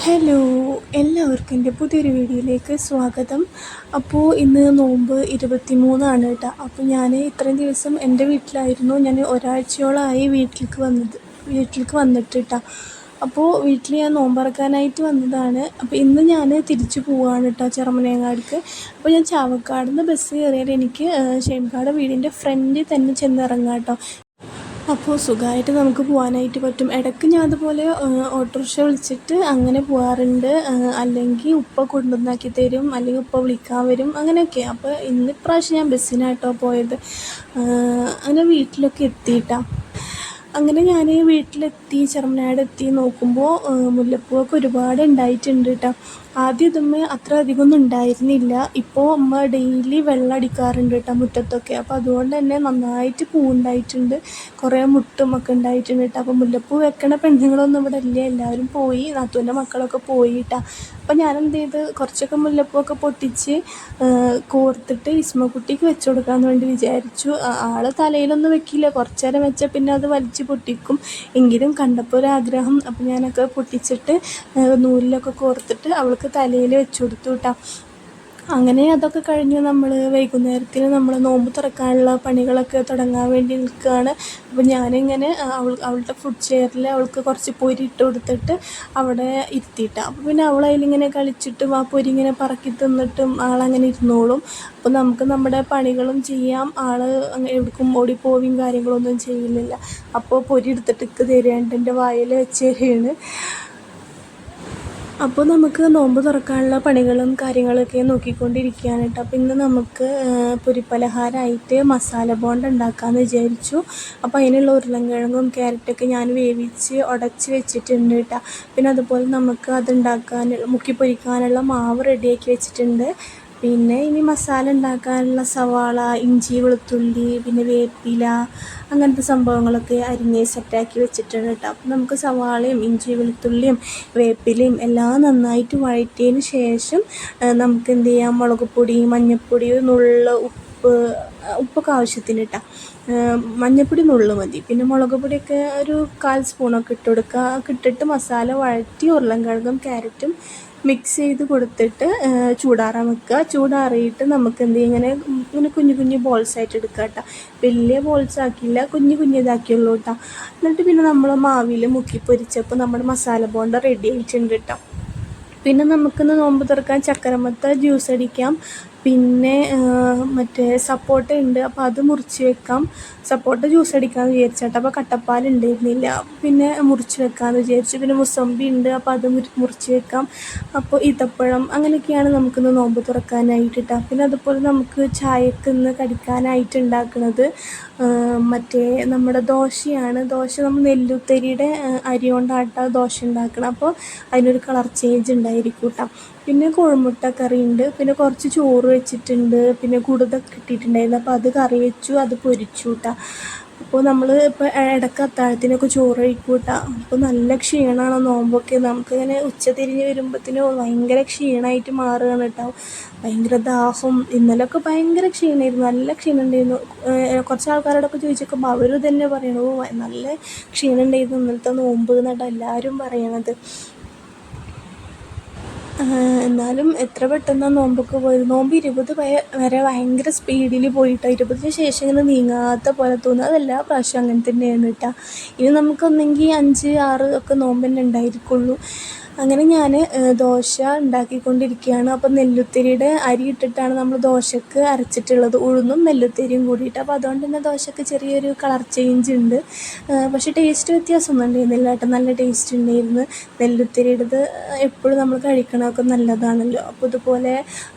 Hello, എല്ലാവർക്കും എൻ്റെ പുതിയൊരു വീഡിയോയിലേക്ക് സ്വാഗതം. അപ്പോൾ ഇന്ന് നോമ്പ് 23 കേട്ടോ. അപ്പോൾ ഞാൻ ഇത്രയും ദിവസം എൻ്റെ വീട്ടിലായിരുന്നു. ഞാൻ ഒരാഴ്ചയോളമായി വീട്ടിലേക്ക് വന്നിട്ട് കേട്ടോ. അപ്പോൾ വീട്ടിൽ ഞാൻ നോമ്പറക്കാനായിട്ട് വന്നതാണ്. അപ്പോൾ ഇന്ന് ഞാൻ തിരിച്ചു പോവുകയാണ് കേട്ടോ ചെറുമനേങ്ങാടിക്ക്. അപ്പോൾ ഞാൻ ചാവക്കാട് നിന്ന് ബസ് കയറിയാൽ എനിക്ക് ഷെയ്ൻകാട് വീടിൻ്റെ ഫ്രണ്ടിൽ തന്നെ ചെന്നിറങ്ങാം കേട്ടോ. അപ്പോൾ സുഖമായിട്ട് നമുക്ക് പോകാനായിട്ട് പറ്റും. ഇടയ്ക്ക് ഞാൻ അതുപോലെ ഓട്ടോറിക്ഷ വിളിച്ചിട്ട് അങ്ങനെ പോകാറുണ്ട്. അല്ലെങ്കിൽ ഉപ്പ കൊണ്ടുവന്നാക്കി തരും, അല്ലെങ്കിൽ ഉപ്പ വിളിക്കാൻ വരും, അങ്ങനെയൊക്കെ. അപ്പോൾ ഇന്നിപ്രാവശ്യം ഞാൻ ബസ്സിനായിട്ടോ പോയത്. അങ്ങനെ വീട്ടിലൊക്കെ എത്തിയിട്ടാണ്. അങ്ങനെ ഞാൻ വീട്ടിലെത്തി, ചെറുമനാട് എത്തി നോക്കുമ്പോൾ മുല്ലപ്പൂവൊക്കെ ഒരുപാട് ഉണ്ടായിട്ടുണ്ട് കേട്ടോ. ആദ്യം ഇതുമ്മേ അത്ര അധികമൊന്നും ഉണ്ടായിരുന്നില്ല. ഇപ്പോൾ അമ്മ ഡെയിലി വെള്ളം അടിക്കാറുണ്ട് കേട്ടോ മുറ്റത്തൊക്കെ. അപ്പോൾ അതുകൊണ്ട് തന്നെ നന്നായിട്ട് പൂവുണ്ടായിട്ടുണ്ട്, കുറേ മുട്ടുമൊക്കെ ഉണ്ടായിട്ടുണ്ട് കേട്ടോ. അപ്പോൾ മുല്ലപ്പൂ വെക്കണ പെണ്ണുങ്ങളൊന്നും ഇവിടെ ഇല്ല, എല്ലാവരും പോയി, നാത്തൂൻ്റെ മക്കളൊക്കെ പോയി കേട്ടോ. അപ്പോൾ ഞാനെന്ത് ചെയ്ത് കുറച്ചൊക്കെ മുല്ലപ്പൂവൊക്കെ പൊട്ടിച്ച് കോർത്തിട്ട് ഇസ്മക്കുട്ടിക്ക് വെച്ച് കൊടുക്കാമെന്ന് വേണ്ടി വിചാരിച്ചു. ആൾ തലയിലൊന്നും വെക്കില്ല, കുറച്ച് നേരം വെച്ചാൽ പിന്നെ അത് വലിച്ച് പൊട്ടിക്കും. എങ്കിലും കണ്ടപ്പോൾ ഒരാഗ്രഹം, അപ്പോൾ ഞാനൊക്കെ പൊട്ടിച്ചിട്ട് നൂലിലൊക്കെ കോർത്തിട്ട് അവൾക്ക് തലയിൽ വെച്ച് കൊടുത്തു കേട്ടോ. അങ്ങനെ അതൊക്കെ കഴിഞ്ഞ് നമ്മൾ വൈകുന്നേരത്തിന് നമ്മൾ നോമ്പ് തുറക്കാനുള്ള പണികളൊക്കെ തുടങ്ങാൻ വേണ്ടി നിൽക്കുകയാണ്. അപ്പോൾ ഞാനിങ്ങനെ അവളുടെ ഫുഡ് ചെയറിൽ അവൾക്ക് കുറച്ച് പൊരി ഇട്ട് കൊടുത്തിട്ട് അവിടെ ഇരുത്തിയിട്ടാണ്. അപ്പോൾ പിന്നെ അവൾ അതിലിങ്ങനെ കളിച്ചിട്ടും ആ പൊരി ഇങ്ങനെ പറക്കി തിന്നിട്ടും ആളങ്ങനെ ഇരുന്നോളും. അപ്പോൾ നമുക്ക് നമ്മുടെ പണികളും ചെയ്യാം, ആൾ എവിടേക്കും ഓടിപ്പോവുകയും കാര്യങ്ങളൊന്നും ചെയ്യില്ല. അപ്പോൾ പൊരി എടുത്തിട്ട് ഇക്ക് തരികയാണ്, എൻ്റെ വായിൽ വെച്ച് തരികയാണ്. അപ്പോൾ നമുക്ക് നോമ്പ് തുറക്കാനുള്ള പണികളും കാര്യങ്ങളൊക്കെ നോക്കിക്കൊണ്ടിരിക്കുകയാണ് കേട്ടോ. അപ്പോൾ ഇന്ന് നമുക്ക് പൊരിപ്പലഹാരമായിട്ട് മസാല ബോണ്ട ഉണ്ടാക്കാമെന്ന് വിചാരിച്ചു. അപ്പോൾ അതിനുള്ള ഉരുളൻകിഴങ്ങും ക്യാരറ്റൊക്കെ ഞാൻ വേവിച്ച് ഉടച്ച് വെച്ചിട്ടുണ്ട് കേട്ടോ. പിന്നെ അതുപോലെ നമുക്ക് അതുണ്ടാക്കാൻ മുക്കി പൊരിക്കാനുള്ള മാവ് റെഡിയാക്കി വെച്ചിട്ടുണ്ട്. പിന്നെ ഇനി മസാല ഉണ്ടാക്കാനുള്ള സവാള, ഇഞ്ചി, വെളുത്തുള്ളി, പിന്നെ വേപ്പില, അങ്ങനത്തെ സംഭവങ്ങളൊക്കെ അരിഞ്ഞ് സെറ്റാക്കി വെച്ചിട്ടുണ്ട് കേട്ടോ. അപ്പം നമുക്ക് സവാളയും ഇഞ്ചി, വെളുത്തുള്ളിയും വേപ്പിലയും എല്ലാം നന്നായിട്ട് വഴറ്റിയതിന് ശേഷം നമുക്ക് എന്ത് ചെയ്യാം, മുളക് പൊടി, മഞ്ഞൾപ്പൊടി, നുള്ള ഉപ്പൊക്കെ ആവശ്യത്തിന് ഇട്ടാൽ, മഞ്ഞൾപ്പൊടി നുള്ളു മതി. പിന്നെ മുളക് പൊടിയൊക്കെ ഒരു 1/4 സ്പൂണൊക്കെ ഇട്ട് കൊടുക്കുക. ഇട്ടിട്ട് മസാല വഴറ്റി ഉരുളൻകിഴങ്ങും ക്യാരറ്റും മിക്സ് ചെയ്ത് കൊടുത്തിട്ട് ചൂടാറാൻ വെക്കുക. ചൂടാറിയിട്ട് നമുക്ക് എന്ത് ചെയ്യും, ഇങ്ങനെ കുഞ്ഞു കുഞ്ഞു ബോൾസായിട്ട് എടുക്കുക കേട്ടോ. വലിയ ബോൾസ് ആക്കിയില്ല, കുഞ്ഞു ഇതാക്കിയുള്ളൂ കേട്ടോ. എന്നിട്ട് പിന്നെ നമ്മൾ മാവിൽ മുക്കി പൊരിച്ചപ്പോൾ നമ്മുടെ മസാല ബോണ്ട റെഡി ആയിട്ടുണ്ട് കേട്ടോ. പിന്നെ നമുക്കിന്ന് നോമ്പ് തുറക്കാൻ ചക്കരമത്ത ജ്യൂസ് അടിക്കാം. പിന്നെ മറ്റേ സപ്പോട്ട ഉണ്ട്, അപ്പോൾ അത് മുറിച്ച് വെക്കാം. സപ്പോട്ട ജ്യൂസ് അടിക്കാമെന്ന് വിചാരിച്ചേട്ടോ. അപ്പോൾ കട്ടപ്പാൽ ഉണ്ടായിരുന്നില്ല, പിന്നെ മുറിച്ച് വെക്കാമെന്ന് വിചാരിച്ചു. പിന്നെ മുസമ്പി ഉണ്ട്, അപ്പോൾ അത് മുറിച്ച് വെക്കാം. അപ്പോൾ ഈത്തപ്പഴം, അങ്ങനെയൊക്കെയാണ് നമുക്കിന്ന് നോമ്പ് തുറക്കാനായിട്ട് കേട്ടോ. പിന്നെ അതുപോലെ നമുക്ക് ചായക്ക് ഇന്ന് കടിക്കാനായിട്ട് ഉണ്ടാക്കുന്നത് മറ്റേ നമ്മുടെ ദോശയാണ്. ദോശ നമ്മൾ നെല്ലുത്തരിയുടെ അരി കൊണ്ടാട്ട ദോശ ഉണ്ടാക്കണം. അപ്പോൾ അതിനൊരു കളർ ചേഞ്ച് ഉണ്ടായിരിക്കും കേട്ടോ. പിന്നെ കോഴിമുട്ട കറി ഉണ്ട്, പിന്നെ കുറച്ച് ചോറ് വെച്ചിട്ടുണ്ട്, പിന്നെ കൂടുതൽ കിട്ടിയിട്ടുണ്ടായിരുന്നു. അപ്പോൾ അത് കറി വെച്ചു, അത് പൊരിച്ചു കേട്ടോ. അപ്പോൾ നമ്മൾ ഇപ്പോൾ ഇടയ്ക്ക് അത്താഴത്തിനൊക്കെ ചോറ് കഴിക്കും കേട്ടോ. അപ്പോൾ നല്ല ക്ഷീണമാണ് നോമ്പൊക്കെ. നമുക്കിങ്ങനെ ഉച്ച തിരിഞ്ഞ് വരുമ്പോഴത്തേനും ഭയങ്കര ക്ഷീണമായിട്ട് മാറുകയാണ് കേട്ടോ. ഭയങ്കര ദാഹം, ഇന്നലെയൊക്കെ ഭയങ്കര ക്ഷീണമായിരുന്നു, നല്ല ക്ഷീണം ഉണ്ടായിരുന്നു. കുറച്ച് ആൾക്കാരോടൊക്കെ ചോദിച്ചപ്പോൾ അവരും തന്നെ പറയണു നല്ല ക്ഷീണം ഉണ്ടായിരുന്നു ഇന്നലത്തെ നോമ്പ് എന്നിട്ട് എല്ലാവരും പറയണത്. എന്നാലും എത്ര പെട്ടെന്നാണ് നോമ്പൊക്കെ പോയത്. നോമ്പ് 20 വരെ ഭയങ്കര സ്പീഡിൽ പോയിട്ടോ. 20-ന് ശേഷം ഇങ്ങനെ നീങ്ങാത്ത പോലെ തോന്നുക. അതെല്ലാ പ്രാവശ്യം അങ്ങനെ തന്നെയാണ് കേട്ടോ. ഇനി നമുക്കൊന്നെങ്കിൽ 5, 6 ഒക്കെ നോമ്പ് തന്നെ ഉണ്ടായിരിക്കുള്ളൂ. അങ്ങനെ ഞാൻ ദോശ ഉണ്ടാക്കിക്കൊണ്ടിരിക്കുകയാണ്. അപ്പോൾ നെല്ലുത്തരിയുടെ അരി ഇട്ടിട്ടാണ് നമ്മൾ ദോശക്ക് അരച്ചിട്ടുള്ളത്, ഉഴുന്നും നെല്ലുത്തരിയും കൂടിയിട്ട്. അപ്പോൾ അതുകൊണ്ട് തന്നെ ദോശക്ക് ചെറിയൊരു കളർ ചേഞ്ച് ഉണ്ട്. പക്ഷേ ടേസ്റ്റ് വ്യത്യാസമൊന്നും ഉണ്ടായിരുന്നില്ല കേട്ടോ, നല്ല ടേസ്റ്റ് ഉണ്ടായിരുന്നു. നെല്ലുത്തരിയുടേത് എപ്പോഴും നമ്മൾ കഴിക്കണമൊക്കെ നല്ലതാണല്ലോ. അപ്പോൾ ഇതുപോലെ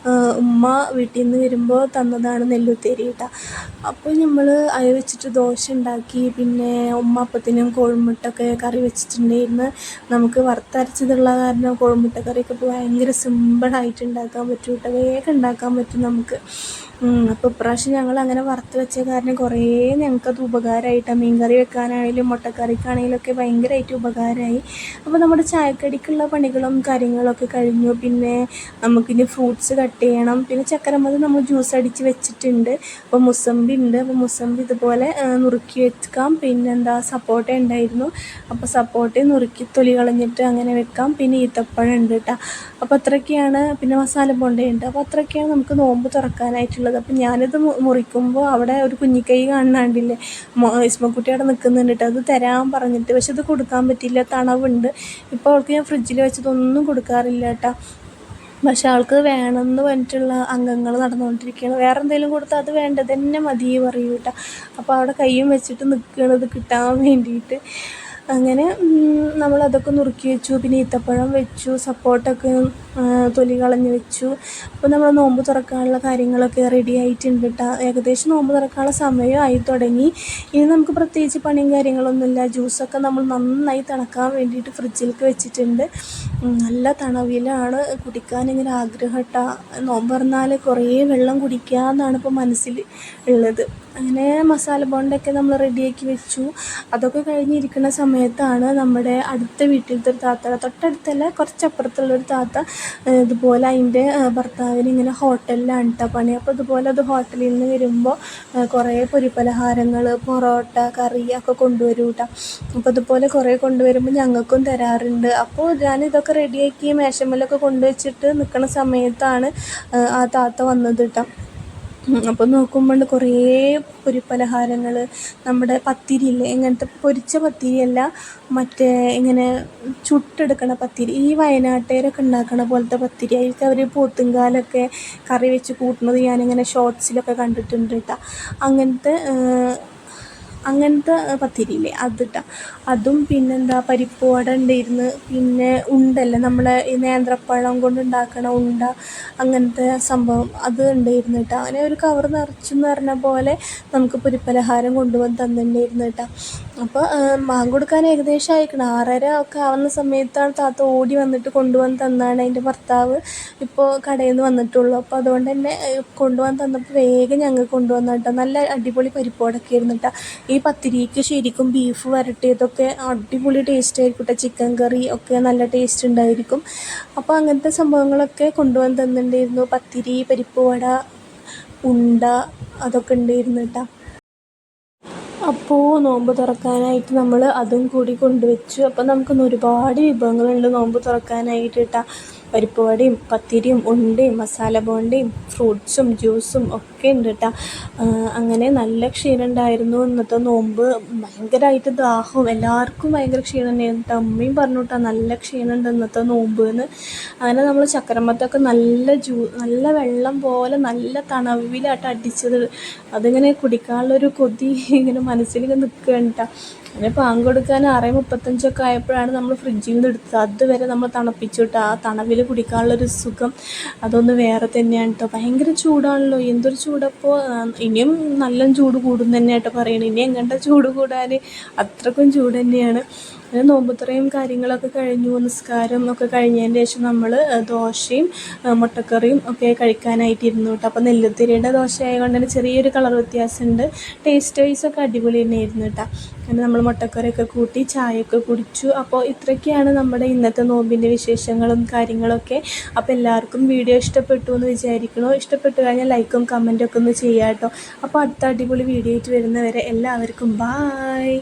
ഉമ്മ വീട്ടിൽ നിന്ന് വരുമ്പോൾ തന്നതാണ് നെല്ലുത്തരി കേട്ടോ. അപ്പോൾ നമ്മൾ അത് വെച്ചിട്ട് ദോശ ഉണ്ടാക്കി. പിന്നെ ഉമ്മ അപ്പത്തിനും കോഴിമുട്ടൊക്കെ കറി വെച്ചിട്ടുണ്ടായിരുന്നു. നമുക്ക് വറുത്തരച്ചതുള്ള കാരണം കോഴിമുട്ട കറിയൊക്കെ ഇപ്പോൾ ഭയങ്കര സിമ്പിളായിട്ട് ഉണ്ടാക്കാൻ പറ്റും കേട്ടോ, വേഗം ഉണ്ടാക്കാൻ പറ്റും നമുക്ക്. അപ്പോൾ ഇപ്രാവശ്യം ഞങ്ങൾ അങ്ങനെ വറുത്ത് വെച്ച കാരണം കുറേ ഞങ്ങൾക്കത് ഉപകാരമായിട്ടാണ്. മീൻ കറി വെക്കാനാണെങ്കിലും മുട്ടക്കറിക്കാണെങ്കിലും ഒക്കെ ഭയങ്കരമായിട്ട് ഉപകാരമായി. അപ്പോൾ നമ്മുടെ ചായക്കടിക്കുള്ള പണികളും കാര്യങ്ങളൊക്കെ കഴിഞ്ഞു. പിന്നെ നമുക്കിനി ഫ്രൂട്ട്സ് കട്ട് ചെയ്യണം. പിന്നെ ചക്കരമത് നമ്മൾ ജ്യൂസ് അടിച്ച് വെച്ചിട്ടുണ്ട്. അപ്പോൾ മുസമ്പി ഉണ്ട്. അപ്പോൾ മുസമ്പി ഇതുപോലെ നുറുക്കി വെക്കാം. പിന്നെന്താ സപ്പോട്ട ഉണ്ടായിരുന്നു. അപ്പോൾ സപ്പോട്ടയും നുറുക്കി തൊലി കളഞ്ഞിട്ട് അങ്ങനെ വെക്കാം. പിന്നെ ഈത്തപ്പഴം ഉണ്ട് കേട്ടോ. അപ്പോൾ അത്രയൊക്കെയാണ്. പിന്നെ മസാല ബോണ്ടയുണ്ട്. അപ്പോൾ അത്രയൊക്കെയാണ് നമുക്ക് നോമ്പ് തുറക്കാനായിട്ടുള്ളത്. അപ്പം ഞാനിത് മുറിക്കുമ്പോൾ അവിടെ ഒരു കുഞ്ഞിക്കൈ കാണാണ്ടില്ലേ, ഇസ്മക്കുട്ടി അവിടെ നിൽക്കുന്നുണ്ട് കേട്ടോ. അത് തരാൻ പറഞ്ഞിട്ട്, പക്ഷെ അത് കൊടുക്കാൻ പറ്റില്ല, തണവുണ്ട്. ഇപ്പോൾ അവൾക്ക് ഞാൻ ഫ്രിഡ്ജിൽ വെച്ചതൊന്നും കൊടുക്കാറില്ല കേട്ടോ. പക്ഷെ ആൾക്ക് വേണമെന്ന് പറഞ്ഞിട്ടുള്ള അംഗങ്ങൾ നടന്നുകൊണ്ടിരിക്കുകയാണ്. വേറെ എന്തെങ്കിലും കൊടുത്താൽ അത് വേണ്ടത് തന്നെ മതി പറയൂ കേട്ടോ. അപ്പോൾ അവിടെ കയ്യും വെച്ചിട്ട് നിൽക്കണത് കിട്ടാൻ വേണ്ടിയിട്ട്. അങ്ങനെ നമ്മളതൊക്കെ നുറുക്കി വെച്ചു. പിന്നെ ഈത്തപ്പഴം വെച്ചു, സപ്പോർട്ടൊക്കെ തൊലി കളഞ്ഞ് വെച്ചു. അപ്പോൾ നമ്മൾ നോമ്പ് തുറക്കാനുള്ള കാര്യങ്ങളൊക്കെ റെഡി ആയിട്ടുണ്ട് കേട്ടോ. ഏകദേശം നോമ്പ് തുറക്കാനുള്ള സമയമായി തുടങ്ങി. ഇനി നമുക്ക് പ്രത്യേകിച്ച് പണിയും കാര്യങ്ങളൊന്നുമില്ല. ജ്യൂസൊക്കെ നമ്മൾ നന്നായി തണുക്കാൻ വേണ്ടിയിട്ട് ഫ്രിഡ്ജിലേക്ക് വെച്ചിട്ടുണ്ട്. നല്ല തണവിലാണ്, കുടിക്കാനിങ്ങനെ ആഗ്രഹം കേട്ടോ. നോമ്പ് തുറന്നാൽ കുറേ വെള്ളം കുടിക്കാമെന്നാണ് ഇപ്പോൾ മനസ്സിൽ ഉള്ളത്. അങ്ങനെ മസാല ബോണ്ടൊക്കെ നമ്മൾ റെഡിയാക്കി വെച്ചു. അതൊക്കെ കഴിഞ്ഞിരിക്കുന്ന സമയത്താണ് നമ്മുടെ അടുത്ത വീട്ടിലത്തെ ഒരു താത്ത, തൊട്ടടുത്തല്ല കുറച്ചപ്പുറത്തുള്ളൊരു താത്ത, ഇതുപോലെ അതിൻ്റെ ഭർത്താവിന് ഇങ്ങനെ ഹോട്ടലിലാണ് കേട്ടോ പണി. അപ്പോൾ ഇതുപോലെ അത് ഹോട്ടലിൽ നിന്ന് വരുമ്പോൾ കുറേ പൊരിപ്പലഹാരങ്ങൾ, പൊറോട്ട, കറി ഒക്കെ കൊണ്ടുവരും കേട്ടോ. അപ്പോൾ ഇതുപോലെ കുറേ കൊണ്ടുവരുമ്പോൾ ഞങ്ങൾക്കും തരാറുണ്ട്. അപ്പോൾ ഞാനിതൊക്കെ റെഡിയാക്കി മേശമ്മലൊക്കെ കൊണ്ടുവച്ചിട്ട് നിൽക്കുന്ന സമയത്താണ് ആ താത്ത വന്നത് കേട്ടോ. അപ്പോൾ നോക്കുമ്പോൾ കുറേ പൊരിപ്പലഹാരങ്ങൾ, നമ്മുടെ പത്തിരിയില്ലേ, ഇങ്ങനത്തെ പൊരിച്ച പത്തിരിയല്ല, മറ്റേ ഇങ്ങനെ ചുട്ടെടുക്കണ പത്തിരി, ഈ വയനാട്ടുകാരൊക്കെ ഉണ്ടാക്കണ പോലത്തെ പത്തിരി. അതിലേക്ക് അവർ പോത്തുംകാലൊക്കെ കറി വെച്ച് കൂട്ടുന്നത് ഞാനിങ്ങനെ ഷോർട്സിലൊക്കെ കണ്ടിട്ടുണ്ട് കേട്ടോ. അങ്ങനത്തെ പത്തിരിയില്ലേ അത് കേട്ടോ. അതും പിന്നെന്താ പരിപ്പ് വട ഉണ്ടായിരുന്നു. പിന്നെ ഉണ്ടല്ല, നമ്മളെ ഈ നേന്ത്രപ്പഴം കൊണ്ട് ഉണ്ടാക്കണ ഉണ്ട, അങ്ങനത്തെ സംഭവം അത് ഉണ്ടായിരുന്നു കേട്ടോ. അങ്ങനെ ഒരു കവർ നിറച്ചെന്ന് പറഞ്ഞ പോലെ നമുക്ക് പൊരിപ്പലഹാരം കൊണ്ടുവന്ന് തന്നിട്ടുണ്ടായിരുന്നു കേട്ടോ. അപ്പോൾ ബാങ്ക് കൊടുക്കാൻ ഏകദേശം അയക്കണം, 6:30 ഒക്കെ ആവുന്ന സമയത്താണ് താത്ത ഓടി വന്നിട്ട് കൊണ്ടുവന്ന് തന്നാണ്. അതിൻ്റെ ഭർത്താവ് ഇപ്പോൾ കടയിൽ നിന്ന് വന്നിട്ടുള്ളൂ. അപ്പോൾ അതുകൊണ്ട് തന്നെ കൊണ്ടുവന്ന് തന്നപ്പോൾ വേഗം ഞങ്ങൾ കൊണ്ടുവന്നു കേട്ടോ. നല്ല അടിപൊളി പരിപ്പോടൊക്കെ ആയിരുന്നു കേട്ടോ. ഈ പത്തിരിക്ക് ശരിക്കും ബീഫ് വരട്ടിയതൊക്കെ അടിപൊളി ടേസ്റ്റ് ആയിരിക്കും കേട്ടോ. ചിക്കൻ കറി ഒക്കെ നല്ല ടേസ്റ്റ് ഉണ്ടായിരിക്കും. അപ്പോൾ അങ്ങനത്തെ സംഭവങ്ങളൊക്കെ കൊണ്ടുവന്ന് തന്നിട്ടുണ്ടായിരുന്നു. പത്തിരി, പരിപ്പ് വട, ഉണ്ട, അതൊക്കെ ഉണ്ടായിരുന്നു കേട്ടോ. അപ്പോൾ നോമ്പ് തുറക്കാനായിട്ട് നമ്മൾ അതും കൂടി കൊണ്ടുവച്ചു. അപ്പോൾ നമുക്കൊന്ന് ഒരുപാട് വിഭവങ്ങളുണ്ട് നോമ്പ് തുറക്കാനായിട്ട് കേട്ടോ. പരിപ്പ് വടയും പത്തിരിയും ഉണ്ടയും മസാല ബോണ്ടയും ഫ്രൂട്ട്സും ജ്യൂസും ഒക്കെ ഉണ്ട് കേട്ടോ. അങ്ങനെ നല്ല ക്ഷീണം ഉണ്ടായിരുന്നു ഇന്നത്തെ നോമ്പ്. ഭയങ്കരമായിട്ട് ദാഹവും, എല്ലാവർക്കും ഭയങ്കര ക്ഷീണം തന്നെയായിരുന്നു കേട്ടോ. അമ്മയും പറഞ്ഞു കേട്ടോ നല്ല ക്ഷീണമുണ്ട് ഇന്നത്തെ നോമ്പ് എന്ന്. അങ്ങനെ നമ്മൾ ചക്കരമത്തൊക്കെ നല്ല വെള്ളം പോലെ നല്ല തണവിലായിട്ട് അടിച്ചത്. അതിങ്ങനെ കുടിക്കാനുള്ളൊരു കൊതി ഇങ്ങനെ മനസ്സിലിങ്ങനെ നിൽക്കുകയാണ് കേട്ടോ. അങ്ങനെ പാങ്ക് കൊടുക്കാൻ 6:35 ആയപ്പോഴാണ് നമ്മൾ ഫ്രിഡ്ജിൽ നിന്ന് എടുത്തത്. അതുവരെ നമ്മൾ തണുപ്പിച്ചു കേട്ടോ. ആ തണവിൽ കുടിക്കാനുള്ളൊരു സുഖം അതൊന്ന് വേറെ തന്നെയാണ് കേട്ടോ. ഭയങ്കര ചൂടാണല്ലോ, എന്തൊരു ചൂടപ്പോൾ. ഇനിയും നല്ല ചൂട് കൂടും തന്നെയായിട്ട് പറയണം. ഇനി എങ്ങനത്തെ ചൂട് കൂടാൻ, അത്രക്കും ചൂട് തന്നെയാണ്. അങ്ങനെ നോമ്പുതുറയും കാര്യങ്ങളൊക്കെ കഴിഞ്ഞു. നിസ്കാരം ഒക്കെ കഴിഞ്ഞതിന് ശേഷം നമ്മൾ ദോശയും മുട്ടക്കറിയും ഒക്കെ കഴിക്കാനായിട്ടിരുന്നു കേട്ടോ. അപ്പോൾ നെല്ലുത്തിരിയുടെ ദോശ ആയതുകൊണ്ട് തന്നെ ചെറിയൊരു കളർ വ്യത്യാസമുണ്ട്. ടേസ്റ്റ് വൈസൊക്കെ അടിപൊളി തന്നെയായിരുന്നു കേട്ടോ. അങ്ങനെ നമ്മൾ മുട്ടക്കറിയൊക്കെ കൂട്ടി ചായയൊക്കെ കുടിച്ചു. അപ്പോൾ ഇത്രയൊക്കെയാണ് നമ്മുടെ ഇന്നത്തെ നോമ്പിൻ്റെ വിശേഷങ്ങളും കാര്യങ്ങളൊക്കെ. അപ്പോൾ എല്ലാവർക്കും വീഡിയോ ഇഷ്ടപ്പെട്ടു എന്ന് വിചാരിക്കണോ. ഇഷ്ടപ്പെട്ടു കഴിഞ്ഞാൽ ലൈക്കും കമൻറ്റൊക്കെ ഒന്ന് ചെയ്യാം കേട്ടോ. അപ്പോൾ അടുത്ത അടിപൊളി വീഡിയോ ആയിട്ട് വരുന്നവരെ എല്ലാവർക്കും ബായ്.